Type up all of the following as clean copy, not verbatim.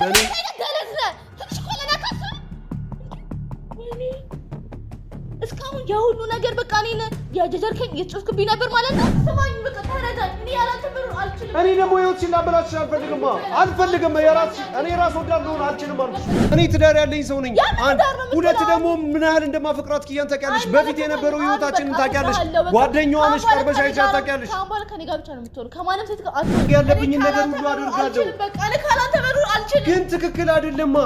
ለኔ እስካሁን ያሁሉ ነገር በቃ እኔን ያጀጀርከኝ እየጮህክብኝ ነበር ማለት ነው። ስማኝ በቃ ተረዳኝ። እኔ ያላንተ ብሩ አልችልም። እኔ ደግሞ ህይወትሽን ላበላሽ አልፈልግም። እኔ ራስ ወዳድ ልሆን አልችልም አልኩሽ። እኔ ትዳር ያለኝ ሰው ነኝ። ሁለት ደግሞ ምን ያህል እንደማፈቅራት ኪያን ታውቂያለሽ። በፊት የነበረው ህይወታችንን ታውቂያለሽ። ጓደኛዋ ነሽ፣ ቀርበሽ አይቻት ታውቂያለሽ። ካሁን በኋላ ከኔ ጋር ብቻ ነው የምትሆነው። ከማንም ሴት ጋር አትሆንም። ያለብኝን ነገር ሁሉ አደርጋለሁ። በቃ እኔ ካላንተ ብሩ አልችልም። ግን ትክክል አይደለማ።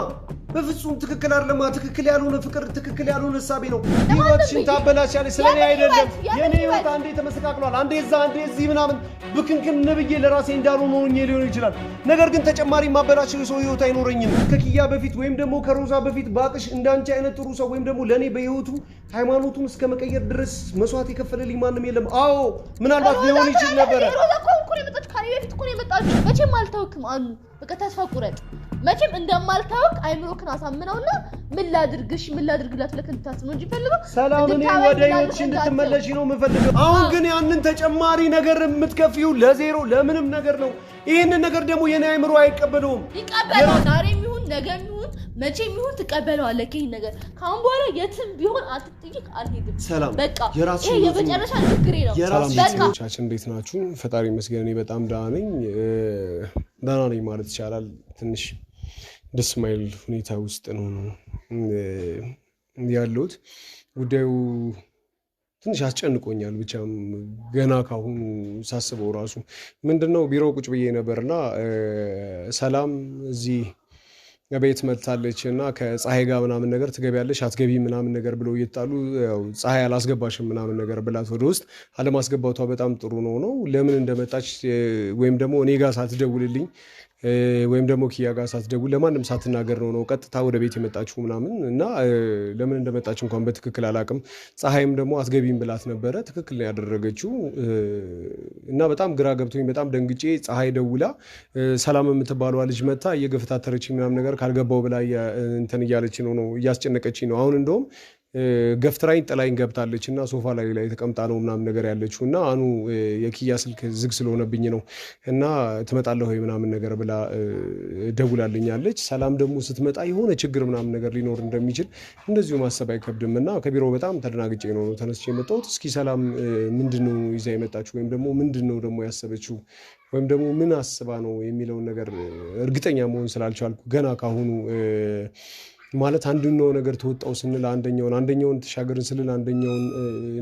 በፍጹም ትክክል አይደለም። ትክክል ያልሆነ ፍቅር፣ ትክክል ያልሆነ ሐሳብ ነው። ህይወትሽን ታበላሻለሽ። ስለኔ አይደለም። የኔ ህይወት አንዴ ተመሰቃቅሏል። አንዴ እዛ አንዴ እዚህ ምናምን ብክንክን ነብዬ ለራሴ እንዳልሆነ ሆኜ ሊሆን ይችላል። ነገር ግን ተጨማሪ ማበላሽው ሰው ህይወት አይኖረኝም። ከኪያ በፊት ወይም ደግሞ ከሮዛ በፊት ባቅሽ እንዳንቺ አይነት ጥሩ ሰው ወይም ደግሞ ለኔ በህይወቱ ሃይማኖቱን እስከ መቀየር ድረስ መስዋዕት የከፈለልኝ ማንም የለም። አዎ ምናልባት ሊሆን ይችል ነበር። ሮዛ እኮ ነው የመጣችው። ከኔ በፊት እኮ ነው የመጣችው። መቼም አልተውክም አኑ። በቃ ተስፋ ቁረጥ። መቼም እንደማልታወቅ አይምሮክን አሳምነውና ምን ላድርግላት ብለህ እንድታስብ ነው እንጂ ፈልገው ሰላምን ወደ ህይወትሽ እንድትመለሺ ነው የምፈልገው። አሁን ግን ያንን ተጨማሪ ነገር የምትከፊው ለዜሮ ለምንም ነገር ነው። ይህንን ነገር ደግሞ የኔ አይምሮ አይቀበለውም። ይቀበለዋል። ዛሬም ይሁን ነገም ይሁን መቼም ይሁን ትቀበለዋለህ። ይሄን ነገር ካሁን በኋላ የትም ቢሆን አትጥይቅ፣ አልሄድም። ሰላም በቃ ይሄ የመጨረሻ ንግግሬ ነው። በቃ እንዴት ናችሁ? ፈጣሪ ይመስገን እኔ በጣም ደህና ነኝ ማለት ይቻላል። ትንሽ ደስ ማይል ሁኔታ ውስጥ ነው ያለሁት። ጉዳዩ ትንሽ አስጨንቆኛል። ብቻም ገና ካሁኑ ሳስበው ራሱ ምንድነው ቢሮ ቁጭ ብዬ ነበርና ሰላም እዚህ ቤት መጥታለች እና ከፀሐይ ጋር ምናምን ነገር ትገቢያለሽ አትገቢ ምናምን ነገር ብለው እየጣሉ ያው ፀሐይ አላስገባሽም ምናምን ነገር ብላት ወደ ውስጥ አለማስገባቷ በጣም ጥሩ ነው። ለምን እንደመጣች ወይም ደግሞ እኔ ጋር ሳትደውልልኝ ወይም ደግሞ ኪያ ጋር ሳትደውል ለማንም ሳትናገር ነው ቀጥታ ወደ ቤት የመጣችው ምናምን እና ለምን እንደመጣች እንኳን በትክክል አላቅም። ፀሐይም ደግሞ አትገቢም ብላት ነበረ። ትክክል ነው ያደረገችው እና በጣም ግራ ገብቶኝ በጣም ደንግጬ ፀሐይ ደውላ ሰላም የምትባለዋ ልጅ መታ እየገፈታተረችኝ ምናምን ነገር ካልገባው ብላ እንትን እያለች ነው እያስጨነቀችኝ ነው። አሁን እንደውም ገፍትራኝ ጥላኝ ገብታለች እና ሶፋ ላይ ተቀምጣ ነው ምናምን ነገር ያለችው እና አኑ የኪያ ስልክ ዝግ ስለሆነብኝ ነው እና ትመጣለህ ወይ ምናምን ነገር ብላ ደውላልኛለች። ሰላም ደግሞ ስትመጣ የሆነ ችግር ምናምን ነገር ሊኖር እንደሚችል እንደዚሁ ማሰብ አይከብድም እና ከቢሮ በጣም ተደናግጬ ነው ተነስቼ የመጣሁት። እስኪ ሰላም ምንድነው ይዛ የመጣችው ወይም ደግሞ ምንድነው ደግሞ ያሰበችው ወይም ደግሞ ምን አስባ ነው የሚለውን ነገር እርግጠኛ መሆን ስላልቻልኩ ገና ካሁኑ ማለት አንደኛው ነገር ተወጣው ስንል አንደኛውን ተሻገርን ስንል አንደኛውን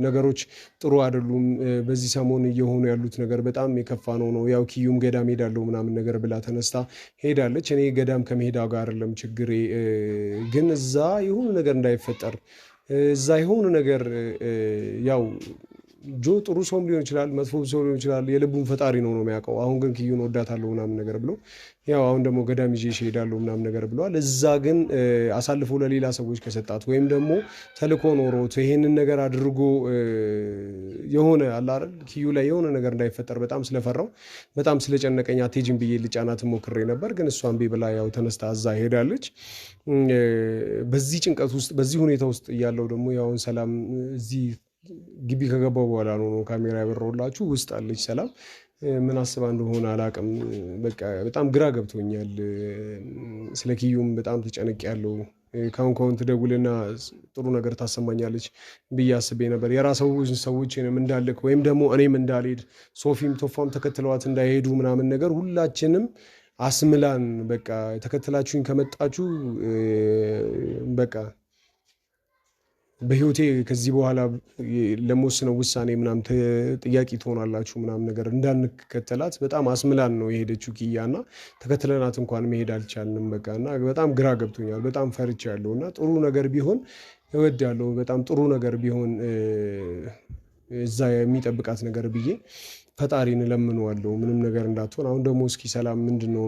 ነገሮች ጥሩ አይደሉም። በዚህ ሰሞን እየሆኑ ያሉት ነገር በጣም የከፋ ነው። ያው ኪዩም ገዳም ሄዳለሁ ምናምን ነገር ብላ ተነስታ ሄዳለች። እኔ ገዳም ከመሄዳ ጋር አይደለም ችግሬ፣ ግን እዛ የሆነ ነገር እንዳይፈጠር እዛ የሆነ ነገር ያው ጆ ጥሩ ሰውም ሊሆን ይችላል፣ መጥፎ ሰው ሊሆን ይችላል። የልቡን ፈጣሪ ነው የሚያውቀው። አሁን ግን ኪዩን ወዳታለሁ ምናምን ነገር ብሎ ያው አሁን ደግሞ ገዳም ይዤ እሄዳለሁ ምናምን ነገር ብለዋል። እዛ ግን አሳልፎ ለሌላ ሰዎች ከሰጣት ወይም ደግሞ ተልኮ ኖሮት ይሄንን ነገር አድርጎ የሆነ አለ አይደል ኪዩ ላይ የሆነ ነገር እንዳይፈጠር በጣም ስለፈራው በጣም ስለጨነቀኝ አትሄጂም ብዬ ልጫናት ሞክሬ ነበር። ግን እሷን እምቢ ብላ ያው ተነስታ እዛ ሄዳለች። በዚህ ጭንቀት ውስጥ በዚህ ሁኔታ ውስጥ እያለው ደግሞ ያው ሰላም እዚህ ግቢ ከገባው በኋላ ነው ካሜራ ያበራውላችሁ። ውስጥ አለች ሰላም። ምን አስባ እንደሆነ አላቅም። በቃ በጣም ግራ ገብቶኛል። ስለ ኪዩም በጣም ተጨንቄያለሁ። ካሁን ትደውልና ጥሩ ነገር ታሰማኛለች ብዬ አስቤ ነበር። የራሰው ሰዎችንም እንዳልክ ወይም ደግሞ እኔም እንዳልሄድ ሶፊም ቶፋም ተከትለዋት እንዳይሄዱ ምናምን ነገር ሁላችንም አስምላን በቃ ተከትላችሁኝ ከመጣችሁ በቃ በህይወቴ ከዚህ በኋላ ለመወስነው ውሳኔ ምናምን ጥያቄ ትሆናላችሁ ምናምን ነገር እንዳንከተላት በጣም አስምላን ነው የሄደችው ኪያ እና ተከትለናት እንኳን መሄድ አልቻልንም። በቃ እና በጣም ግራ ገብቶኛል። በጣም ፈርቻለሁ እና ጥሩ ነገር ቢሆን እወዳለሁ። በጣም ጥሩ ነገር ቢሆን እዛ የሚጠብቃት ነገር ብዬ ፈጣሪን እለምነዋለሁ ምንም ነገር እንዳትሆን። አሁን ደግሞ እስኪ ሰላም ምንድነው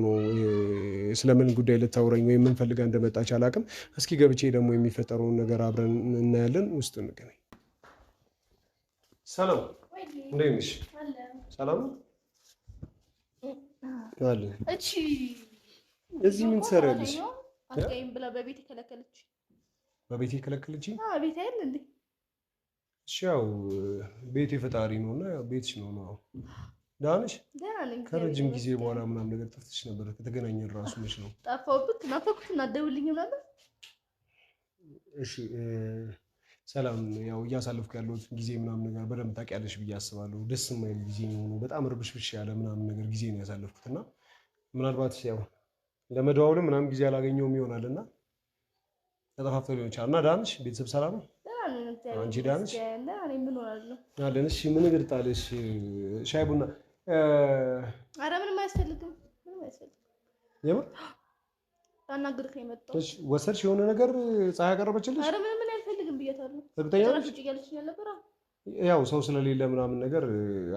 ስለምን ጉዳይ ልታወራኝ ወይም ምን ፈልጋ እንደመጣች አላቅም። እስኪ ገብቼ ደግሞ የሚፈጠረውን ነገር አብረን እናያለን። ውስጥ እንገናኝ። ሰላም እንዴት ነሽ? ሰላም አለ። እቺ እዚህ ምን ትሰሪያለሽ? አትገይም ብላ በቤት ከለከለች። በቤት ከለከለች? ቤት አይደል እንዴ? ያው ቤት የፈጣሪ ነውና ቤትሽ ነው። ዳንሽ ደህና ነኝ። ከረጅም ጊዜ በኋላ ምናምን ነገር ጠፍተሽ ነበር። ከተገናኘን ራሱ መች ነው ጠፋሁብክ? ናፈኩት እና ደውልልኝ ነበር። እሺ ሰላም፣ ያው እያሳለፍኩ ያለሁት ጊዜ ምናምን ነገር በደንብ ታውቂያለሽ ብዬ አስባለሁ። ደስ የማይል ጊዜ ነው፣ በጣም ርብሽብሽ ያለ ምናምን ነገር ጊዜ ነው ያሳለፍኩት እና ምናልባት ያው ለመደዋወልም ምናምን ጊዜ አላገኘውም ይሆናል እና ተጠፋፍተው ሊሆን ይችላል። እና ዳንሽ ቤተሰብ ሰላም ነው? አንቺ ዳንሽ አለን? እሺ ምን እግር ጣልሽ? ሻይ ቡና? ኧረ ምንም አያስፈልግም፣ ምንም አያስፈልግም። የምር ታናግርህ የመጣው እሺ፣ ወሰድሽ የሆነ ነገር ፀሐይ አቀረበችልሽ? ኧረ ምንም አያስፈልግም ብያታለሁ። እርግጠኛ ነሽ? እያለችኝ ነበር። ያው ሰው ስለሌለ ምናምን ነገር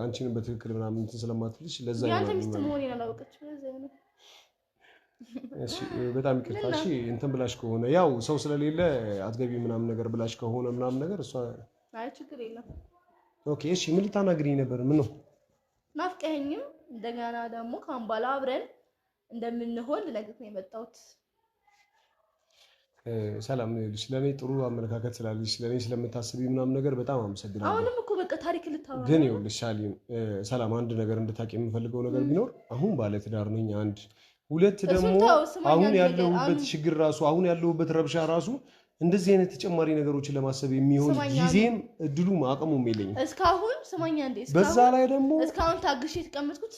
አንቺንም በትክክል ምናምን እንትን ስለማትልሽ ለዛ ነው ያንተ ሚስት መሆኔን አላወቀችም። ለዛ ነው። እሺ በጣም ይቅርታ። እሺ እንትን ብላሽ ከሆነ ያው ሰው ስለሌለ አትገቢ ምናምን ነገር ብላሽ ከሆነ ምናምን ነገር እሷ አይ ችግር የለም። ኦኬ እሺ ምን ልታናግሪኝ ነበር? ምን ነው? ናፍቀኸኝም እንደገና ደግሞ ካምባላ አብረን እንደምንሆን ልነግርህ ነው የመጣሁት። ሰላም ልጅ ለኔ ጥሩ አመለካከት ስላለሽ ለኔ ስለምታስቢ ምናምን ነገር በጣም አመሰግናለሁ። አሁንም እኮ በቃ ታሪክ ልታወራ ግን ይኸውልሽ ሰላም አንድ ነገር እንድታቂ የምፈልገው ነገር ቢኖር አሁን ባለ ትዳር ነኝ አንድ ሁለት ደግሞ አሁን ያለሁበት ችግር ራሱ አሁን ያለሁበት ረብሻ ራሱ እንደዚህ አይነት ተጨማሪ ነገሮችን ለማሰብ የሚሆን ጊዜም እድሉም አቅሙም የለኝም። እስካሁን ስማኛ እንዴ በዛ ላይ ደግሞ እስካሁን ታግሼ የተቀመጥኩት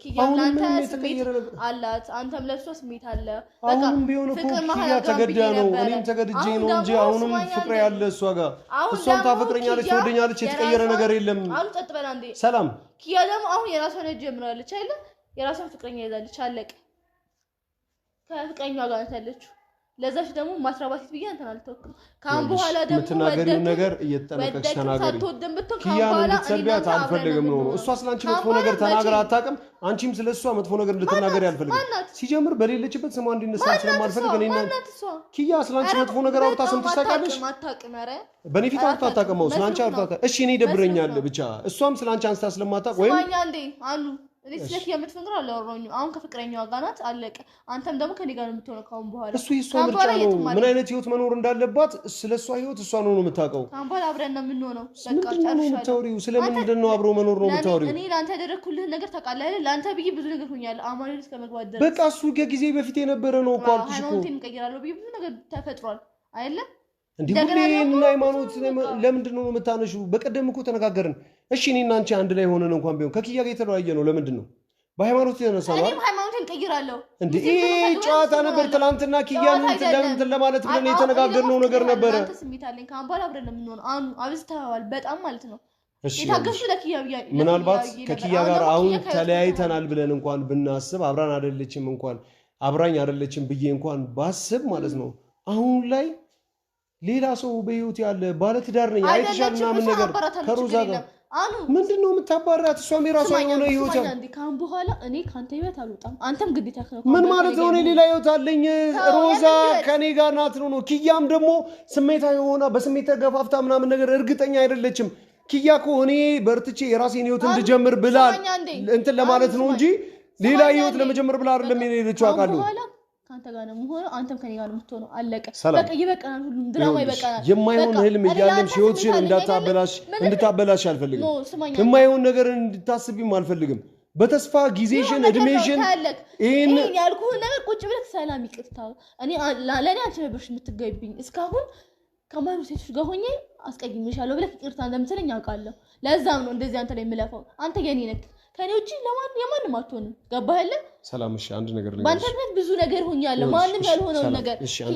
ኪያላንተ ስሜት አላት፣ አንተም ለሷ ስሜት አለ። በቃ ቢሆን እኮ ኪያ ተገዳ ነው እኔም ተገድጄ ነው እንጂ አሁንም ፍቅር ያለ እሷ ጋር እሷም ታፈቅረኛለች ትወደኛለች፣ የተቀየረ ነገር የለም። አሁን ጸጥ በላ እንዴ ሰላም። ኪያ ደግሞ አሁን የራሷን ጀምራለች አይደል? የራሷን ፍቅረኛ ይዛለች፣ አለቀ። ከፍቅረኛዋ ጋር ያለችው ለዛች ደግሞ ማስራባት ብዬ አንተን አልተወክም። ካም በኋላ ደግሞ የምትናገሪው ነገር እየተጠነቀቅሽ ተናገሪ። ኪያን እንድትሰልቢያት አልፈልግም ነው። እሷ ስላንቺ መጥፎ ነገር ተናግራ አታውቅም። አንቺም ስለሷ መጥፎ ነገር እንድትናገሪ አልፈልግም። ሲጀምር በሌለችበት ስሟ እንዲነሳ ስለማልፈልግ እኔና ኪያ ስላንቺ መጥፎ ነገር አውርታ ሰምተሽ ታውቂያለሽ? በእኔ ፊት አውርታ አታውቅም። ስላንቺ አውርታ እሺ እኔ ይደብረኛል ብቻ እሷም ስላንቺ አንስታ ስለማታውቅ ወይም ስማኛ እንዴ አሉ እኔ ስለክ የምትፈንግራ አላወራሁኝም። አሁን ከፍቅረኛዋ ጋር ናት፣ አለቀ። አንተም ደግሞ ከኔ ጋር ነው የምትሆነው ካሁን በኋላ። እሱ የሷ ምርጫ ነው። ምን አይነት ህይወት መኖር እንዳለባት ስለሷ ህይወት እሷ ነው የምታውቀው። ካሁን በኋላ አብረን ነው የምንሆነው። በቃ ጨርሻለሁ። ስለምንድን ነው አብሮ መኖር ነው የምታወሪው? እኔ ላንተ ያደረኩልህ ነገር ታውቃለህ አይደል? ላንተ ብዬ ብዙ ነገር ሆኛለሁ። አማኑኤል እስከመግባት ድረስ በቃ እሱ ከጊዜ በፊት የነበረ ነው እኮ አልኩሽ እኮ። ሃይማኖቴን እቀይራለሁ ብዬ ብዙ ነገር ተፈጥሯል አይደለ? እንዴ ሁሌ ሃይማኖት ለምንድን ነው የምታነሺው? በቀደም እኮ ተነጋገርን። እሺ እኔና አንቺ አንድ ላይ ሆነን እንኳን ቢሆን ከኪያ ጋር የተለያየ ነው። ለምንድን ነው በሃይማኖት የተነሳ ነው? እኔም ሃይማኖቴን ቀይራለሁ እንዴ ይሄ ጨዋታ ነበር። ትናንትና ኪያን እንትን ለማለት ብለን የተነጋገርነው ነገር ነበረ። አንተ ስሜት አለኝ ካሁን በኋላ አብረን ነው የምንሆነው። አብዝተዋል በጣም ማለት ነው። የታገሱ ለኪያ ብያ ምናልባት ከኪያ ጋር አሁን ተለያይተናል ብለን እንኳን ብናስብ አብራን አይደለችም እንኳን አብራኝ አይደለችም ብዬ እንኳን ባስብ ማለት ነው አሁን ላይ ሌላ ሰው በህይወት ያለ ባለትዳር ነኝ አይተሻል ምናምን ነገር ከሮዛ ጋር ምንድን ነው የምታባራት? እሷም የራሷ የሆነ ህይወት አለ። ካሁን በኋላ እኔ ካንተ ህይወት አልወጣም። አንተም ግዴታ ነው። ምን ማለት ነው? እኔ ሌላ ህይወት አለኝ። ሮዛ ከኔ ጋር ናት ነው። ኪያም ደግሞ ስሜታዊ ሆና በስሜት ተገፋፍታ ምናምን ነገር እርግጠኛ አይደለችም። ኪያ እኮ እኔ በርትቼ የራሴን ህይወት እንድጀምር ብላል እንትን ለማለት ነው እንጂ ሌላ ህይወት ለመጀመር ብላ አይደለም የሄደችው። አውቃለሁ ካንተ ጋር ነው የምሆነው። አንተም ከኔ ጋር ነው የምትሆነው። አለቀ በቃ ይበቃናል። ሁሉም ድራማ ይበቃናል። የማይሆን ህልም እያለምሽ ህይወትሽን እንድታበላሽ አልፈልግም። የማይሆን ነገር እንድታስቢም አልፈልግም። በተስፋ ጊዜሽን እድሜሽን ይሄን ያልኩህ ነገር ቁጭ ብለህ ሰላም ይቅርታ እኔ ለኔ አንቺ ነበርሽ የምትገቢኝ እስካሁን ከማኑ ሴቶች ጋር ሆኜ አስቀይሜሻለሁ ብለህ ይቅርታ እንደምትለኝ አውቃለሁ። ለዛም ነው እንደዚህ አንተ ላይ የምለፋው። አንተ የኔ ነህ ከኔ ውጪ የማንም አትሆንም። ገባህ አይደል? ሰላም እሺ አንድ ነገር ልንገርሽ። ባንተ ምክንያት ብዙ ነገር ሆኛለሁ። ማንም ያልሆነው ነገር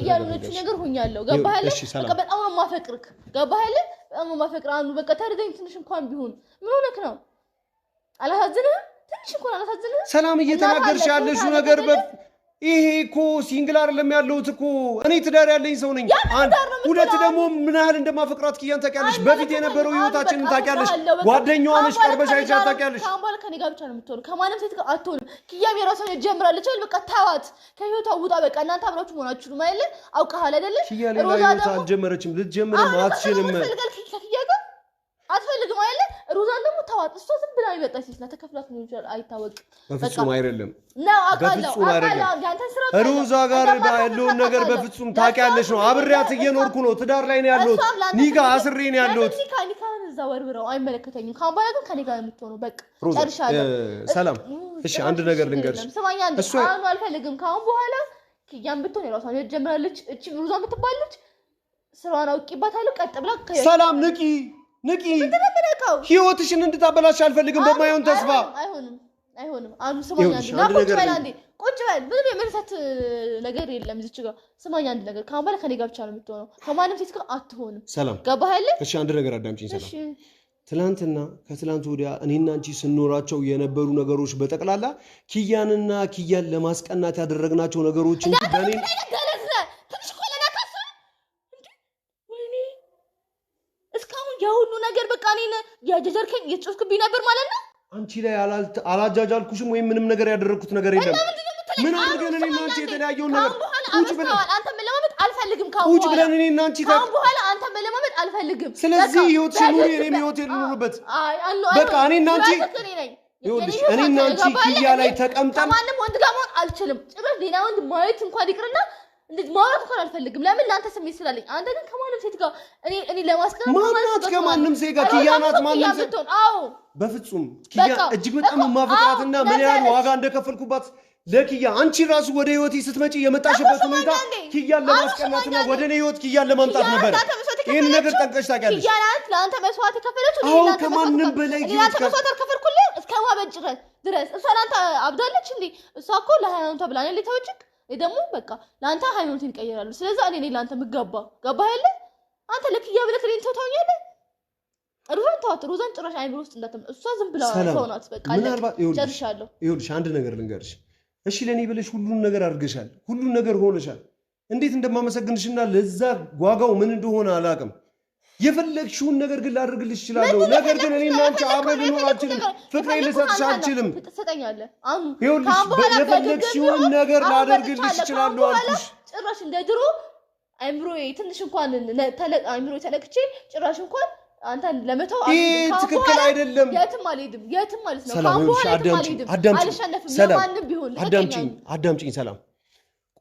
ያልሆነችው ነገር ሆኛለሁ። ገባህ አይደል? በቃ በጣም ማፈቅርክ። ገባህ አይደል? በጣም ማፈቅር አንዱ በቃ ተረዳኝ። ትንሽ እንኳን ቢሆን ምን ሆነክ ነው? አላሳዝንህም? ትንሽ እንኳን አላሳዝንህም? ሰላም እየተናገርሽ ያለሽው ነገር ይሄ እኮ ሲንግል አይደለም ያለሁት እኮ እኔ ትዳር ያለኝ ሰው ነኝ። ሁለት ደግሞ ምን ያህል እንደማፈቅራት ኪያን ታውቂያለሽ። በፊት የነበረው ህይወታችንን ታውቂያለሽ። ጓደኛዋ ነሽ፣ ቀርበሽ አይቻት ታውቂያለሽ። ካሁን በኋላ ከኔ ጋር ብቻ ነው የምትሆነው። ከማንም ሴት ጋር አትሆንም። ኪያም የራሷን ጀምራለች አይደል? በቃ ተዋት፣ ከህይወቷ ውጣ። በቃ እናንተ አብራችሁ መሆናችሁ ማለት አውቀሃል አይደል? ኪያ ሌላ ህይወት አልጀመረችም፣ ልትጀምርም አትችልም። ከኪያ ጋር አትፈልግም አይደል? ሮዛን ደግሞ ተዋት። እሷ ዝም ብላ ይበጣች ሲስና ተከፍላት ነው ይችላል አይታወቅም። በፍጹም አይደለም ነው አውቃለሁ። ሮዛ ጋር ያለውን ነገር በፍጹም ታውቂያለሽ ነው። አብሬያት እየኖርኩ ነው። ትዳር ላይ ነው ያለሁት። ኒካ አስሬ ነው ያለሁት። እዛ ወርብረው አይመለከተኝም ካሁን በኋላ ግን ከኔ ጋር የምትሆነው በቃ ጨርሻለሁ ሰላም እሺ አንድ ነገር ልንገርሽ ስማኝ አሁን አልፈልግም ካሁን በኋላ ኪያን ብትሆን የራሷን ጀምራለች እቺ ሩዛ የምትባለች ስራዋን አውቂባታለሁ ቀጥ ብላ ሰላም ንቂ ህይወትሽን እንድታበላሽ አልፈልግም በማይሆን ተስፋ አይሆንም አንዱ ስማኝ አንዴ ቁጭ በል ምንም የመርሳት ነገር የለም እዚች ጋር ስማኝ አንድ ነገር ካሁን በኋላ ከኔ ጋር ብቻ ነው የምትሆነው ከማንም ሴት ጋር አትሆንም ሰላም ገባህ አይደል እሺ አንድ ነገር አዳምጪኝ ሰላም ትላንትና ከትላንት ወዲያ እኔና አንቺ ስንኖራቸው የነበሩ ነገሮች በጠቅላላ ኪያንና ኪያን ለማስቀናት ያደረግናቸው ነገሮች እንጂ በእኔ እስካሁን የሁሉ ነገር በቃ እኔን ያጀጀርከኝ እየጮፍክብኝ ነበር ማለት ነው አንቺ ላይ አላጃጃልኩሽም ወይም ምንም ነገር ያደረግኩት ነገር የለም ምን አድርገን እኔና አንቺ የተለያየውን ነገር ቁጭ ብለን አንተ መለማመጥ አልፈልግም ካሁን ቁጭ ብለን እኔና አንቺ ካሁን በኋላ አንተ መለማመጥ አልፈልግም ስለዚህ ህይወትሽን ኑሪ እኔም ህይወቴን ልኑርበት በቃ እኔና አንቺ ይኸውልሽ እኔና አንቺ ኪያ ላይ ተቀምጠን ማንም ወንድ ጋር መሆን አልችልም ጭራሽ ሌላ ወንድ ማየት እንኳን ይቅርና እንዴት ማውራት እንኳን አልፈልግም ለምን ላንተ ስሜት ስላለኝ አንተ ግን ከማንም ሴት ጋር እኔ ለማስቀረብ ማናት ከማንም ሴት ጋር ኪያ ናት ማንም ሴት አዎ በፍጹም ኪያ እጅግ በጣም ማፈቅራትና ምን ያህል ዋጋ እንደከፈልኩባት ለኪያ አንቺ ራሱ ወደ ህይወቴ ስትመጪ የመጣሽበት ሁኔታ ኪያን ለማስቀናትና ወደ እኔ ህይወት ኪያን ለማምጣት ነበር ይሄን ነገር ጠንቀሽ ታውቂያለሽ ኪያ ናት ለአንተ መስዋዕት የከፈለችው አዎ ከማንም በላይ ኪያ መስዋዕት አልከፈልኩልህ እስከ ማበጭ ድረስ እሷ ላንተ አብዳለች እንዴ እሷ እኮ ለሃይማኖቷ ብላ ነው ለተወጭክ ደግሞ በቃ ላንተ ሃይማኖትን ይቀየራሉ ስለዚህ እኔ ላንተ ምገባ ገባ አይደለ አንተ ለኪያ ብለህ ከሌን ተውታኛለህ ሩዛን ጭራሽ አይምሮ ውስጥ እንዳትም እሷ ዝም ብላ ሰው ናት በቃ ጨርሻለሁ ይኸውልሽ አንድ ነገር ልንገርሽ እሺ ለኔ ብለሽ ሁሉን ነገር አድርገሻል ሁሉን ነገር ሆነሻል እንዴት እንደማመሰግንሽና ለዛ ዋጋው ምን እንደሆነ አላውቅም የፈለግሽውን ነገር ግን ላድርግልሽ እችላለሁ ነገር ግን እኔና አንቺ አብረን ልንሆን አንችልም ፍቅሬን ልሰጥሽ አልችልም ትሰጠኛለህ አሁን ይኸውልሽ የፈለግሽውን ነገር ላደርግልሽ እችላለሁ አልኩሽ ጭራሽ እንደ ድሮ አይምሮዬ ትንሽ እንኳን አይምሮዬ ተለክቼ ጭራሽ እንኳን አንተ ለመተው ትክክል አይደለም የትም አልሄድም ማለት ነው ካሁን በኋላ አልሸነፍም ለማንም ቢሆን አዳምጪኝ ሰላም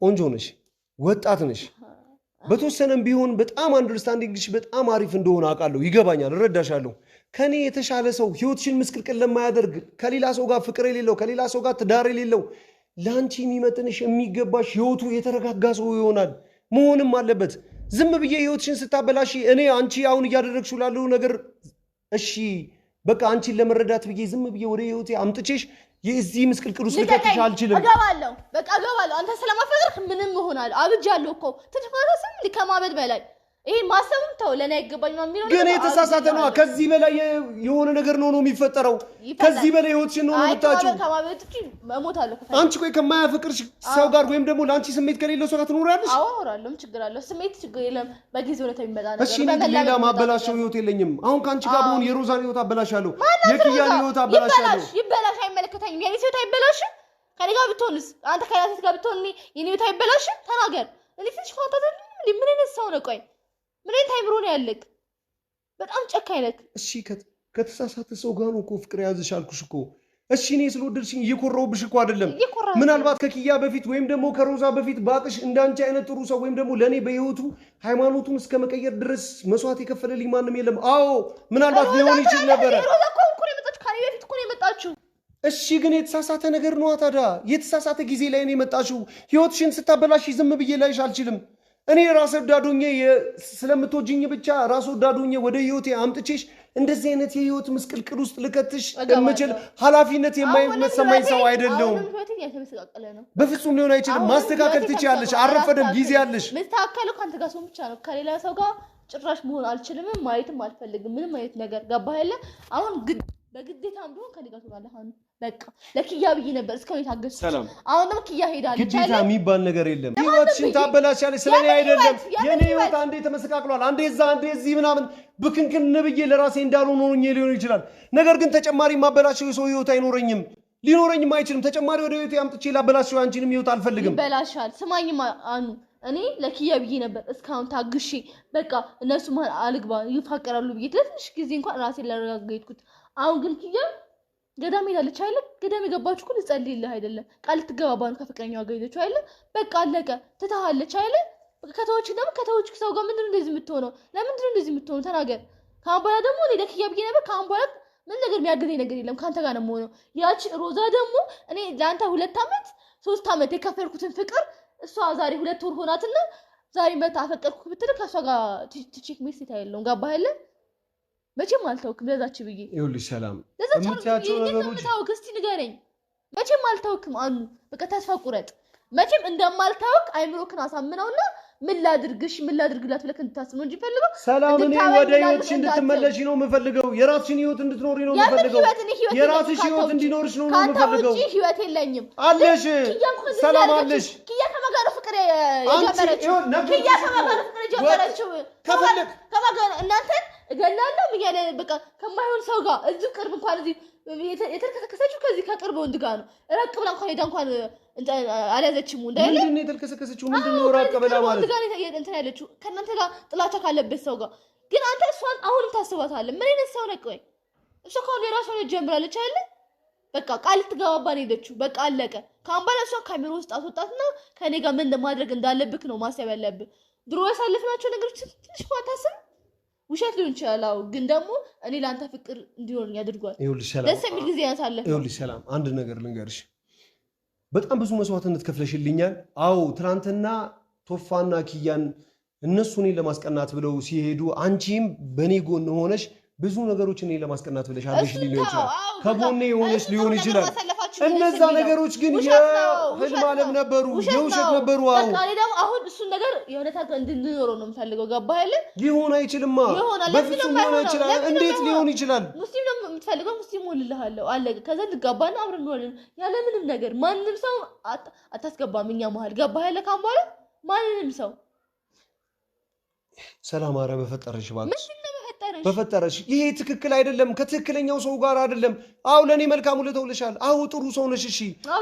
ቆንጆ ነሽ ወጣት ነሽ በተወሰነም ቢሆን በጣም አንደርስታንዲንግሽ በጣም አሪፍ እንደሆነ አውቃለሁ ይገባኛል እረዳሻለሁ ከኔ የተሻለ ሰው ህይወትሽን ምስቅልቅል ለማያደርግ ከሌላ ሰው ጋር ፍቅር የሌለው ከሌላ ሰው ጋር ትዳር የሌለው ላንቺ የሚመጥንሽ የሚገባሽ ህይወቱ የተረጋጋ ሰው ይሆናል መሆንም አለበት ዝም ብዬ ህይወትሽን ስታበላሽ እኔ አንቺ አሁን እያደረግሽው ላለው ነገር እሺ በቃ አንቺን ለመረዳት ብዬ ዝም ብዬ ወደ ህይወቴ አምጥቼሽ የዚህ ምስቅልቅል ውስጥ ልከትሽ አልችልም እገባለሁ በቃ እገባለሁ አንተ ስለማፈቅርህ ምንም እሆናለሁ አብጃለሁ እኮ ትፈራስም ከማበድ በላይ ይሄ ማሰብም ተው ለኔ አይገባኝ ነው የሚለው ግን የተሳሳተ ነው ከዚህ በላይ የሆነ ነገር ነው የሚፈጠረው ከዚህ በላይ ህይወትሽን ነው የምታጭው ከማበድ እሞታለሁ አንቺ ቆይ ከማያፈቅርሽ ሰው ጋር ወይም ደግሞ ላንቺ ስሜት ከሌለው ሰው ጋር ትኖሪያለሽ አዎ አወራለሁ ችግር አለ ስሜት ችግር የለም በጊዜው ነው የሚመጣ ነገር እሺ ሌላ ማበላሽው ህይወት የለኝም አሁን ካንቺ ጋር ብሆን የሮዛን ህይወት አበላሻለሁ የኪያን ህይወት አበላሻለሁ ይበላሽ አይመለከተኝም የኔ ህይወት አይበላሽ ከኔ ጋር ብትሆንስ አንተ ከሌላ ሴት ጋር ብትሆን የኔ ህይወት አይበላሽ ተናገር እኔ ትንሽ ፋንታዘል ምን አይነት ሰው ነው ቆይ ምን አይነት አይምሮ ነው ያለክ በጣም ጨካኝ ነክ እሺ ከተሳሳተ ሰው ጋር ነው እኮ ፍቅር ያዝሽ አልኩሽ እኮ እሺ እኔ ስለወደድሽኝ እየኮራውብሽ እኮ አይደለም ምናልባት ከኪያ በፊት ወይም ደግሞ ከሮዛ በፊት ባቅሽ እንዳንቺ አይነት ጥሩ ሰው ወይም ደግሞ ለኔ በህይወቱ ሃይማኖቱን እስከ መቀየር ድረስ መስዋዕት የከፈለልኝ ማንም የለም አዎ ምናልባት ሊሆን ይችል ነበር ሮዛ እኮ ነው የመጣችው ካኔ በፊት እኮ ነው የመጣችው እሺ ግን የተሳሳተ ነገር ነው ታዲያ የተሳሳተ ጊዜ ላይ ነው የመጣችው ህይወትሽን ስታበላሽ ዝም ብዬ ላይሽ አልችልም እኔ ራስ ወዳዶኜ ስለምትወጂኝ ብቻ ራስ ወዳዶኜ ወደ ህይወቴ አምጥቼሽ እንደዚህ አይነት የህይወት ምስቅልቅል ውስጥ ልከትሽ እምችል ኃላፊነት የማይሰማኝ ሰው አይደለም በፍጹም ሊሆን አይችልም ማስተካከል ትችያለሽ አረፈደም ጊዜ ያለሽ መስተካከሉ ካንተ ጋር ሰው ብቻ ነው ከሌላ ሰው ጋር ጭራሽ መሆን አልችልም ማየትም አልፈልግም ምንም አይነት ነገር ገባህ አይደለ አሁን በግዴታም ቢሆን ከኔ ጋር ትሆናለህ አሁን በቃ ለኪያ ብዬ ነበር እስካሁን የታገስኩት አሁን ደግሞ ኪያ ሄዳለች ግዴታ የሚባል ነገር የለም ህይወትሽን ታበላሻለሽ ስለኔ አይደለም የኔ ህይወት አንዴ ተመሰቃቅሏል አንዴ እዛ አንዴ እዚህ ምናምን ብክንክን ብዬ ለራሴ እንዳልሆነ ሆኜ ሊሆን ይችላል ነገር ግን ተጨማሪ ማበላሽው የሰው ህይወት አይኖረኝም ሊኖረኝም አይችልም ተጨማሪ ወደ ህይወቴ አምጥቼ ላበላሽው አንቺንም ህይወት አልፈልግም ይበላሻል ስማኝማ አኑ እኔ ለኪያ ብዬ ነበር እስካሁን ታግሼ በቃ እነሱ ማን አልግባ ይፋቀራሉ ብዬ ትንሽ ጊዜ እንኳን ራሴን ላረጋጋይኩት አሁን ግን ኪያ ገዳም ሄዳለች አይደል ገዳም የገባችሁ እኮ ልጸልይልህ አይደለም ቃል ትገባባ ነው ከፍቅረኛዋ ጋር ሄደችው አይደል በቃ አለቀ ትታሃለች አይደል ከተወች ደግሞ ከተወች ሰው ጋር ምንድነው እንደዚህ የምትሆነው ለምንድነው እንደዚህ የምትሆነው ተናገር ካምባላ ደግሞ እኔ ለኪያ ብዬ ነበር ካምባላ ምን ነገር የሚያገዘኝ ነገር የለም ካንተ ጋር ነው የምሆነው ያቺ ሮዛ ደግሞ እኔ ለአንተ 2 አመት 3 አመት የከፈልኩትን ፍቅር እሷ ዛሬ 2 ወር ሆናትና ዛሬ መታ አፈቀርኩ ብትል ከሷ ጋር ቲቼክ ሜሴት አይደለም ገባህ አይደል መቼም አልተውክም ለዛች ብዬ ይኸውልሽ ሰላም የምትያቸው ነገሮች ታውክ እስቲ ንገረኝ መቼም አልተውክም አኑ በቃ ተስፋ ቁረጥ መቼም እንደማልታወቅ አይምሮክን አሳምነውና ምን ላድርግላት ብለህ እንድታስብ ነው እንጂ ፈልገው ሰላም እኔ ወደ ህይወትሽ እንድትመለሺ ነው የምፈልገው የራስሽን ህይወት እንድትኖሪ ነው የምፈልገው የራስሽ ህይወት እንዲኖርሽ ነው የምፈልገው ካንተ ህይወት የለኝም አለሽ ሰላም አለሽ ኪያ ከማጋሩ ፍቅር የጀመረችው ኪያ ከማጋሩ ፍቅር የጀመረችው ከማጋሩ እናንተ እገላለሁ ምያለ በቃ ከማይሆን ሰው ጋር እዚህ ቅርብ እንኳን እዚህ የተከሰከሰችው ከዚህ ከቅርብ ወንድ ጋር ነው ራቅ ብላ እንኳን ሄዳ እንኳን አልያዘችም እንዳይለ ምንድን ነው የተከሰከሰችው ምንድን ነው ራቅ ብላ ማለት እንትን ያለችው ከእናንተ ጋር ጥላቻ ካለበት ሰው ጋር ግን አንተ እሷን አሁንም ታስባታለህ ምን አይነት ሰው ነህ ቆይ እሷ ከሆነ የራሷን ጀምራለች አይደል በቃ ቃል ትገባባ ነው ሄደችው በቃ አለቀ ካምባላ እሷን ካሜራ ውስጥ አስወጣትና ከኔ ጋር ምን ማድረግ እንዳለብክ ነው ማሰብ ያለብህ ድሮ ያሳለፍናቸው ነገሮች ትንሽ እንኳን ታስብ ውሸት ሊሆን ይችላል አው ግን ደግሞ እኔ ላንተ ፍቅር እንዲሆን ያድርጓል ደስ የሚል ጊዜ ያሳለፈ ይኸውልሽ ሰላም አንድ ነገር ልንገርሽ በጣም ብዙ መስዋዕትነት ከፍለሽልኛል አው ትናንትና ቶፋና ኪያን እነሱ እኔን ለማስቀናት ብለው ሲሄዱ አንቺም በኔ ጎን ሆነሽ ብዙ ነገሮች እኔን ለማስቀናት ብለሽ አድርገሽ ሊሆን ይችላል ከጎኔ ሆነሽ ሊሆን ይችላል እነዛ ነገሮች ግን የህልም ዓለም ነበሩ የውሸት ነበሩ አው በቃ እኔ ደግሞ አሁን እሱ ነገር የሆነ ታውቀው እንድንኖር ነው የምፈልገው ገባህ አይደል ሊሆን አይችልማ በፍጹም ሊሆን አይችላል እንዴት ሊሆን ይችላል ሙስሊም ነው የምትፈልገው ሙስሊም ሆንልሃለሁ አለቀ ከዛ እንጋባና አብረን እንሆናለን ያለ ምንም ነገር ማንንም ሰው አታስገባም እኛ መሀል ገባህ አይደል ካምባላ ማንንም ሰው ሰላም አረ በፈጠረሽ እባክሽ በፈጠረሽ ይሄ ትክክል አይደለም ከትክክለኛው ሰው ጋር አይደለም አው ለኔ መልካም ለተውልሻል አው ጥሩ ሰው ነሽ እሺ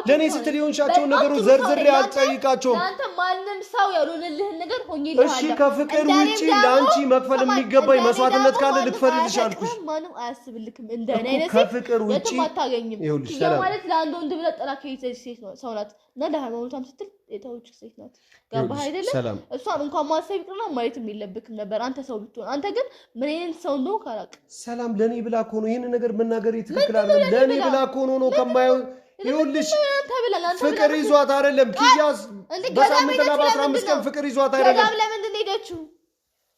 ለኔ ስትል ይሆንሻቸው ነገሮች ዘርዝሬ አልጠይቃቸው አንተ ማንንም ሰው ያሉልህን ነገር ሆኜልሃለሁ እሺ ከፍቅር ውጪ ላንቺ መክፈል የሚገባኝ መስዋዕትነት ካለ ልክፈልልሽ አልኩሽ ማንም አያስብልክም እንደኔ አይነት ከፍቅር ውጪ አታገኝም ያ ማለት ለአንድ ወንድ ብለህ ጥላክ ሴት ነው ሰው ናት እና ለሃይማኖቷም ስትል የተውች ሴት ናት ገባህ አይደለም እሷን እንኳን ማሰብ ይቅርና ማየትም የለብክም ነበር አንተ ሰው ብትሆን አንተ ግን ምን አይነት ሰው ነው ካላቅ ሰላም ለኔ ብላ እኮ ነው ይሄን ነገር መናገር ትክክል አይደለም ለኔ ብላ እኮ ነው ከማየው ይኸውልሽ ፍቅር ይዟት አይደለም ኪያስ በሳምንት ለ15 ቀን ፍቅር ይዟት አይደለም ለምን ሄደችው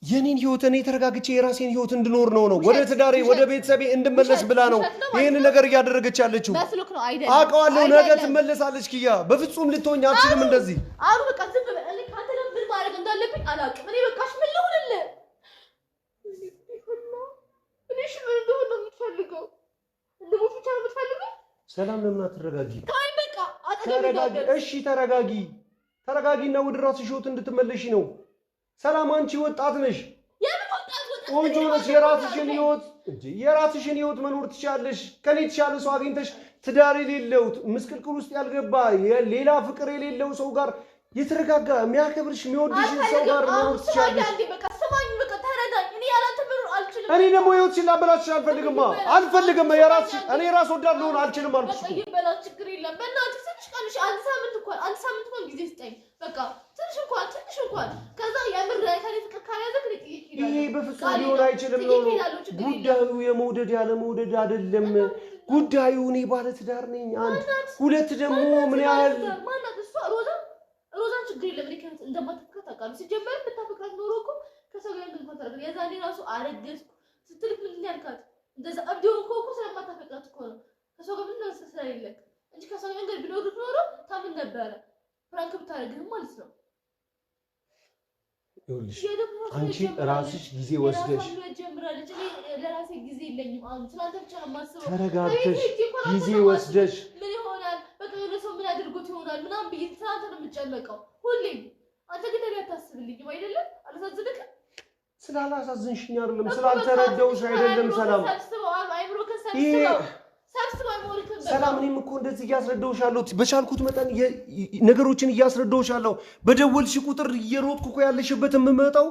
የኔን ህይወት እኔ ተረጋግቼ የራሴን ህይወት እንድኖር ነው ወደ ትዳሬ ወደ ቤተሰቤ እንድመለስ ብላ ነው ይሄን ነገር እያደረገች ያለችው መስሉክ ነው አይደለም አውቀዋለሁ ነገ ትመለሳለች ኪያ በፍጹም ልትሆኝ አትችልም እንደዚህ አሁን በቃ ዝም ብለህ እኔ ካንተ ጋር ምን ማድረግ እንዳለብኝ አላውቅም እኔ በቃሽ ምን ልሁንልህ እሺ ምን እንደሆነ ነው የምትፈልገው እንደሞት ብቻ ነው የምትፈልገው ሰላም ለምን አትረጋጊ ካይ በቃ ተረጋጊ እሺ ተረጋጊና ወደ ራስሽ ህይወት እንድትመለሺ ነው ሰላም አንቺ ወጣት ነሽ ቆንጆ ነሽ የራስሽን ህይወት መኖር ትችያለሽ ከኔ የተሻለ ሰው አግኝተሽ ትዳር የሌለው ምስቅልቅል ውስጥ ያልገባ ሌላ ፍቅር የሌለው ሰው ጋር የተረጋጋ የሚያከብርሽ የሚወድሽ ሰው ጋር መኖር ትችያለሽ በቃ ሰማኝ በቃ ተረዳኝ እኔ ያላንተ መኖር አልችልም እኔ ደግሞ ህይወትሽን ላበላሽሽ አልፈልግም የራስሽ እኔ ራስ ወዳድ ልሆን አልችልም አልኩሽ በቃ ይበላሽ ችግር የለም በእናትህ ትንሽ ቀንሽ አንድ ሳምንት እንኳን ጊዜ ስጠኝ በቃ ትንሽ እንኳን ከዛ የምር ከኔ ፍቅር ካልያዘክ ይሄ በፍጹም ሊሆን አይችልም ነው ጉዳዩ የመውደድ ያለ መውደድ አይደለም ጉዳዩ እኔ ባለ ትዳር ነኝ አንድ ሁለት ደግሞ ምን ያህል ማናት እሷ ሮዛን ችግር የለም እኔ ከእንት እንደማትፈቅራት አውቃለሁ ሲጀመር ብታፈቅራት ኖሮ እኮ ከሰው ጋር እንግዲህ ታደርግ የዛኔ ራሱ አረገዝኩ ስትልክ ምን ያልካት እንደዛ አብዲው እኮ ስለማታፈቅራት እኮ ነው ከሰው ጋር ምን ተሰራ ይለክ እንጂ ከሰው ጋር እንግዲህ ቢኖር ኖሮ ታምን ነበረ ፍራንክ ብታረግህ ማለት ነው ይኸውልሽ አንቺ ራስሽ ጊዜ ወስደሽ ለራሴ ጊዜ የለኝም አሁን ስላንተ ብቻ ነው የማስበው ተረጋግተሽ ጊዜ ወስደሽ ምን ይሆናል በቃ ለሰው ምን አድርጎት ይሆናል ምናምን ብዬ ስላንተ ነው የምጨነቀው ሁሌም አንተ ግን ለኔ አታስብልኝም አይደለም አላሳዝንክም ስላላሳዝንሽኝ አይደለም ስላልተረዳሁሽ አይደለም ሰላም ሰላም እኔም እኮ እንደዚህ እያስረዳሁሻለሁ በቻልኩት መጠን ነገሮችን እያስረዳሁሻለሁ በደወልሽ ቁጥር እየሮጥኩ እኮ ያለሽበት የምመጣው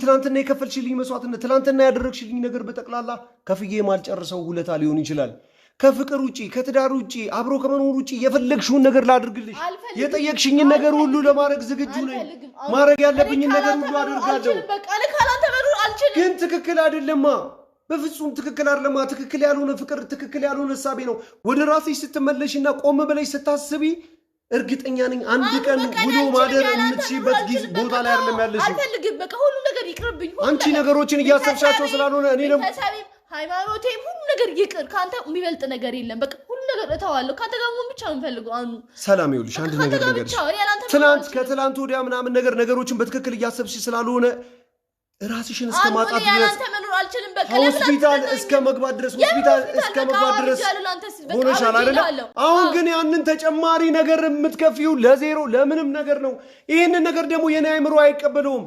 ትናንትና የከፈልሽልኝ መስዋዕትነት ትናንትና ያደረግሽልኝ ነገር በጠቅላላ ከፍዬ ማልጨርሰው ውለታ ሊሆን ይችላል ከፍቅር ውጪ ከትዳር ውጪ አብሮ ከመኖር ውጪ የፈለግሽውን ነገር ላድርግልሽ የጠየቅሽኝን ነገር ሁሉ ለማድረግ ዝግጁ ነኝ ማድረግ ያለብኝን ነገር ሁሉ አደርጋለሁ በቃ ለካላንተ መኖር አልችልም ግን ትክክል አይደለማ በፍጹም ትክክል አይደለም። ትክክል ያልሆነ ፍቅር፣ ትክክል ያልሆነ ሐሳቤ ነው። ወደ ራስሽ ስትመለሽና ቆም ብለሽ ስታስቢ እርግጠኛ ነኝ አንድ ቀን ውሎ ማደር የምትችይበት ጊዜ ቦታ ላይ አይደለም ያለሽ። አልፈልግም። በቃ ሁሉ ነገር ይቅርብኝ። አንቺ ነገሮችን እያሰብሻቸው ስላልሆነ እኔ ደግሞ ሃይማኖቴም ሁሉ ነገር ይቅር። ካንተ የሚበልጥ ነገር የለም። በቃ ሁሉ ነገር እተዋለሁ። ካንተ ጋር መሆን ብቻ ነው የምፈልገው። አኑ ሰላም ይኸውልሽ፣ አንድ ነገር ልንገርሽ። ከትላንት ወዲያ ምናምን ነገሮችን በትክክል እያሰብሽ ስላልሆነ ራስሽን እስከ ማጣት ድረስ ሆስፒታል እስከ መግባት ድረስ ሆነሻል አይደል? አሁን ግን ያንን ተጨማሪ ነገር የምትከፊው ለዜሮ ለምንም ነገር ነው። ይህንን ነገር ደግሞ የኔ አይምሮ አይቀበለውም።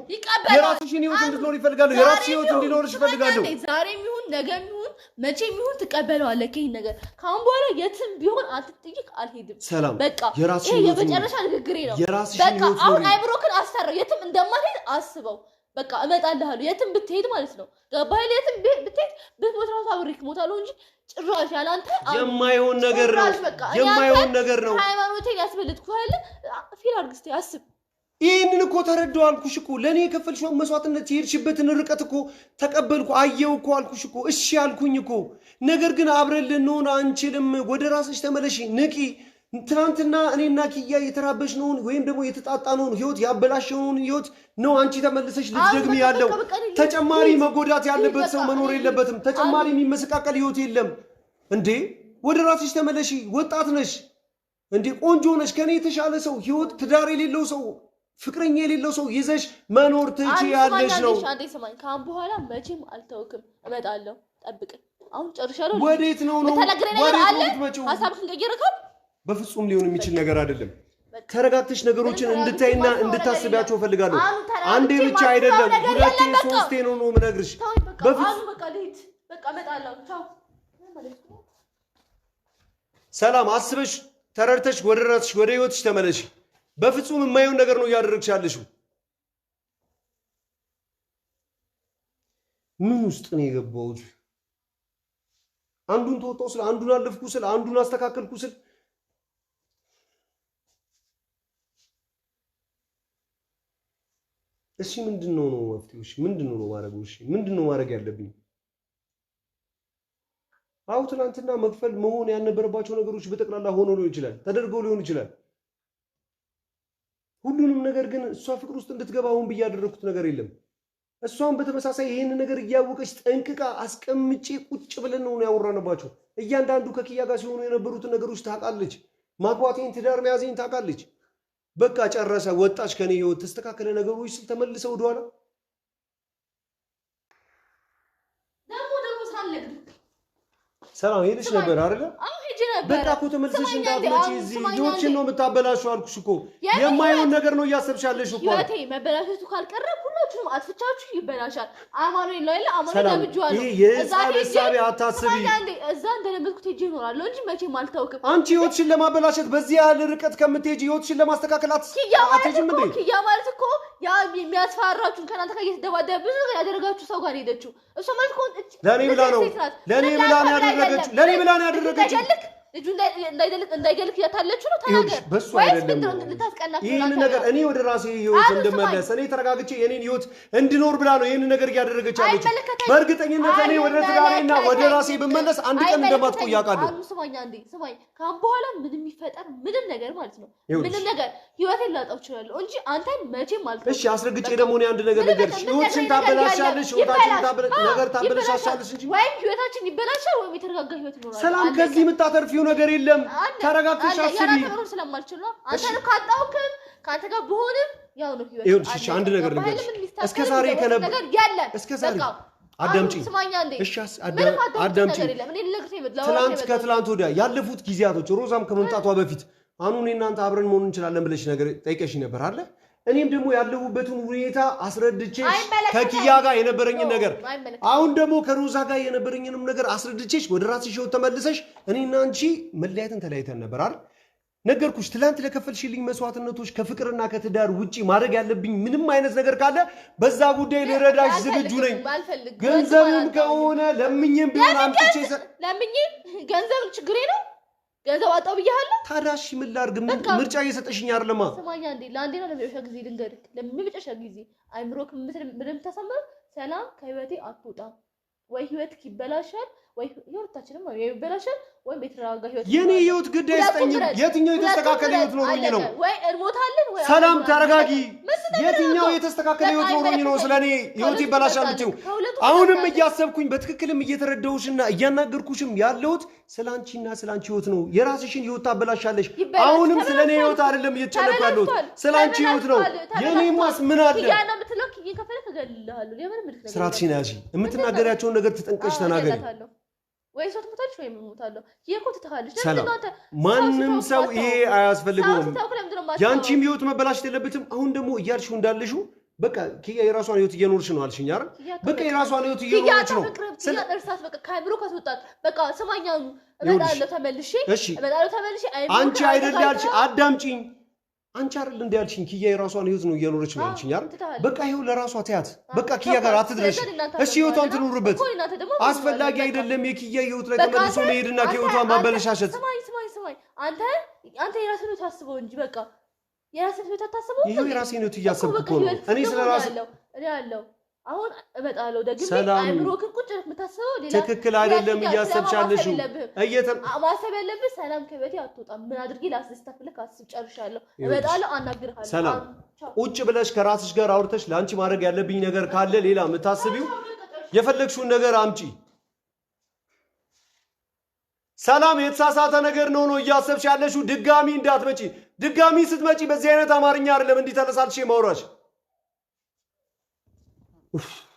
የራስሽን ህይወት እንድትኖር ይፈልጋሉ። የራስሽ ህይወት እንዲኖርሽ ይፈልጋሉ። ዛሬም ይሁን ነገም ይሁን መቼም ይሁን ትቀበለዋለህ። ይሄን ነገር ካሁን በኋላ የትም ቢሆን አትጥይቅ፣ አልሄድም። ሰላም በቃ ይሄ የመጨረሻ ንግግሬ ነው። በቃ አሁን አይምሮክን አስተራው የትም እንደማልሄድ አስበው። በቃ እመጣልሃለሁ የትም ብትሄድ ማለት ነው። ገባህ? የትም ብትሄድ ብትሞት ራሱ አብሬክ እሞታለሁ እንጂ ጭራሽ ያላንተ የማይሆን ነገር ነው። የማይሆን ነገር ነው። ሃይማኖቴን ያስበልጥኩህ አይደል? ፊል አድርግ እስኪ አስብ። ይህንን እኮ ተረዳሁ አልኩሽ እኮ። ለእኔ የከፈልሽውን መስዋዕትነት የሄድሽበትን ርቀት እኮ ተቀበልኩ፣ አየው እኮ አልኩሽ እኮ። እሺ አልኩኝ እኮ። ነገር ግን አብረን ልንሆን አንችልም። ወደ ራስሽ ተመለሽ፣ ንቂ። ትናንትና እኔና ኪያ የተራበሽነውን ወይም ደግሞ የተጣጣነውን ህይወት ያበላሸውን ህይወት ነው አንቺ ተመልሰሽ ልትደግሚ ያለው። ተጨማሪ መጎዳት ያለበት ሰው መኖር የለበትም። ተጨማሪ የሚመሰቃቀል ህይወት የለም እንዴ። ወደ ራስሽ ተመለሺ። ወጣት ነሽ እንዴ፣ ቆንጆ ነሽ። ከኔ የተሻለ ሰው ህይወት፣ ትዳር የሌለው ሰው፣ ፍቅረኛ የሌለው ሰው ይዘሽ መኖር ትችያለሽ ነው። አንዴ ሰማኝ። ካሁን በኋላ መቼም አልተውክም፣ እመጣለሁ። ጠብቅ። አሁን ጨርሻለሁ። ወዴት ነው ሀሳብህን ቀይረካል? በፍጹም ሊሆን የሚችል ነገር አይደለም። ተረጋግተሽ ነገሮችን እንድታይና እንድታስቢያቸው ፈልጋለሁ። አንዴ ብቻ አይደለም፣ ሁለቴ ሶስቴ ነው የምነግርሽ። ሰላም አስበሽ ተረድተሽ ወደ ራስሽ ወደ ህይወትሽ ተመለሽ። በፍጹም የማይሆን ነገር ነው እያደረግሽ ያለሽው። ምን ውስጥ ነው የገባሁት? አንዱን ተወጣው ስለ አንዱን አለፍኩ ስለ አንዱን አስተካከልኩ ስለ እሺ ምንድነው ነው መፍትሄው? እሺ ምንድነው ነው ማድረግ? እሺ ምንድነው ማድረግ ያለብኝ? አው ትናንትና መክፈል መሆን ያልነበረባቸው ነገሮች በጠቅላላ ሆኖ ሊሆን ይችላል፣ ተደርገው ሊሆን ይችላል። ሁሉንም ነገር ግን እሷ ፍቅር ውስጥ እንድትገባ አሁን ብያደረኩት ነገር የለም። እሷን በተመሳሳይ ይሄን ነገር እያወቀች ጠንቅቃ አስቀምጬ ቁጭ ብለን ነው ያወራንባቸው። እያንዳንዱ ከኪያ ጋር ሲሆኑ የነበሩትን ነገሮች ታውቃለች። ማግባቴን ትዳር መያዜን ታውቃለች። በቃ ጨረሰ፣ ወጣች ከኔ ህይወት። ተስተካከለ ነገሮች ተመልሰው ወደኋላ ደግሞ ሳልነግርህ ሰላም ሄደሽ ነበር አይደል? አዎ ሄጄ ነበር። በቃ እኮ ተመልሰሽ እንዳትመጪ እዚህ ህይወትሽን ነው የምታበላሽው አልኩሽ እኮ። የማይሆን ነገር ነው እያሰብሻለሽ እኮ። ህይወቴ መበላሸቱ ካልቀረ ሁላችሁም አጥፍቻችሁ ይበላሻል። አማኑኤል ነው አይደል? አማኑኤል ደብጇል። ይሄ የህፃን ሐሳብ አታስቢ። እዛ እንደለመድኩት ሄጄ እኖራለሁ እንጂ መቼም አልታውቅም። አንቺ ህይወትሽን ለማበላሸት በዚህ ያህል ርቀት ከምትሄጂ ህይወትሽን ለማስተካከል አትሄጂም እንዴ? ኪያ ማለት እኮ ያ የሚያስፈራራችሁን ከእናንተ ጋር እየተደባደበ ብዙ ነገር ያደረጋችሁ ሰው ጋር ሄደችው። እሷ ማለት እኮ ለኔ ብላ ነው ያደረገችው። ልጁ እንዳይገልክ እያታለች ነው። ተናገር ወይስ ምንድነው ልታስቀናችሁ? ይሄን ነገር እኔ ወደ ራሴ ህይወት እንደመለስ እኔ ተረጋግቼ የኔን ህይወት እንድኖር ብላ ነው ይሄን ነገር እያደረገች ያለች። በእርግጠኝነት እኔ ወደ ትዳሬና ወደ ራሴ ብመለስ አንድ ቀን እንደማትቆይ አውቃለሁ። ስማኝ አንዴ ስማኝ። ካሁን በኋላ ምንም ይፈጠር ምንም ነገር ማለት ነው ምንም ነገር ህይወቴን ላጣው እችላለሁ እንጂ አንተን መቼም ማለት ነው። እሺ አስረግጬ ደግሞ እኔ አንድ ነገር ልንገርሽ። ህይወትሽን ታበላሻለሽ፣ ህይወታችን ታበላሻለሽ እንጂ ወይ ህይወታችን ይበላሻል ወይ የተረጋጋ ህይወት ይኖራል። ሰላም ከዚህ የምታተርፊው ነገር የለም። ተረጋግተሽ አስቢ። ያላተረው ስለማልችል ነው። አንተን ካጣውክም ካንተ ጋር ብሆንም ያው ነው ህይወት። ይኸውልሽ አንድ ነገር ልንገርሽ። እስከ ዛሬ አዳምጪኝ። እሺ አዳምጪኝ። ከትላንት ወዲያ ያለፉት ጊዜያቶች ሮዛም ከመምጣቷ በፊት አሁን እናንተ አብረን መሆን እንችላለን ብለሽ ነገር ጠይቀሽ ነበር አይደል? እኔም ደግሞ ያለሁበትን ሁኔታ አስረድቼሽ ከኪያ ጋር የነበረኝን ነገር አሁን ደግሞ ከሮዛ ጋር የነበረኝንም ነገር አስረድቼሽ ወደ ራስሽ ህይወት ተመልሰሽ እኔና አንቺ መለያየትን ተለያይተን ነበር አይደል? ነገርኩሽ። ትላንት ለከፈልሽልኝ መስዋዕትነቶች ከፍቅርና ከትዳር ውጪ ማድረግ ያለብኝ ምንም አይነት ነገር ካለ በዛ ጉዳይ ልረዳሽ ዝግጁ ነኝ። ገንዘብም ከሆነ ለምኝም ቢሆን አምጥቼ ለምኝም ገንዘብ ችግሬ ነው። ገንዘብ አጣው ብያለሁ። ታዳሽ ምን ላድርግ? ምርጫ እየሰጠሽኝ አይደለማ። ስማኛ እንዴ ለአንዴና ለመጨረሻ ጊዜ ልንገርህ፣ ለመጨረሻ ጊዜ አይምሮክ ምንም ተሰማ። ሰላም ከህይወቴ አትወጣም። ወይ ህይወትክ ይበላሻል ወይ ህይወታችንም ወይ ይበላሻል ወይ ቤተራጋ ህይወት የኔ ህይወት ግድ አይስጠኝም የትኛው የተስተካከለ ህይወት ኖሮኝ ነው ወይ እንሞታለን ወይ ሰላም ተረጋጊ የትኛው የተስተካከለ ህይወት ኖሮኝ ነው ስለኔ ህይወት ይበላሻል ልትው አሁንም እያሰብኩኝ በትክክልም እየተረዳሁሽና እያናገርኩሽም ያለሁት ስላንቺና ስላንቺ ህይወት ነው የራስሽን ህይወት ታበላሻለሽ አሁንም ስለኔ ህይወት አይደለም እየተጨነቅኩ ያለሁት ስላንቺ ህይወት ነው የኔማስ ምን አለ ያና ምትለክ እየከፈለክ እገልልሃለሁ ለምን ምድክ ስራትሽን ያዢ የምትናገሪያቸውን ነገር ተጠንቀሽ ተናገሪ ወይ ሰው ትሞታለች ወይ እሞታለሁ ይሄኮ ትተካለች ማንም ሰው ይሄ አያስፈልገውም ያንቺም ህይወት መበላሸት የለበትም አሁን ደግሞ እያልሽው እንዳልሽው በቃ ኪያ የራሷን ህይወት እየኖርሽ ነው አልሽኝ አይደል በቃ የራሷን ህይወት እየኖርሽ ነው እርሳት በቃ ካይብሮ ከተወጣት በቃ ሰማኛው እመጣለሁ ተመልሼ አንቺ አይደል ያልሽ አዳምጪኝ አንቺ አይደል እንደ ያልሽኝ ኪያ የራሷን ህይወት ነው እየኖርሽ ነው አልሽኝ አይደል በቃ ይሄው ለራሷ ተያት በቃ ኪያ ጋር አትድረሽ እሺ ህይወቷን ትኑርበት አስፈላጊ አይደለም የኪያ ህይወት ላይ ተመልሶ መሄድና ህይወቷን ማበለሻሸት ስማኝ አንተ የራስህን ህይወት አስበው እንጂ በቃ የራስህን ህይወት አታስበው ይሄው የራስህን ህይወት እያሰብኩ ነው እኔ ስለራሴ እኔ ያለው አሁን እመጣለሁ ደግሜ አይምሮክን ቁጭ ብለህ የምታስበው ሌላ ትክክል አይደለም እያሰብቻለሽ ማሰብ ያለብህ ሰላም ከቤቴ አትወጣም ምን አድርጌ ላስደስታክ ብለህ አስብ ጨርሻለሁ እመጣለሁ አናግርሃለሁ ሰላም ቁጭ ብለሽ ከራስሽ ጋር አውርተሽ ላንቺ ማድረግ ያለብኝ ነገር ካለ ሌላ የምታስቢው የፈለግሽውን ነገር አምጪ ሰላም የተሳሳተ ነገር ነው እያሰብሽ ያለሽው ድጋሚ እንዳትመጪ ድጋሚ ስትመጪ በዚህ አይነት አማርኛ አይደለም እንዲህ ተነሳልሽ ማውራሽ Uf.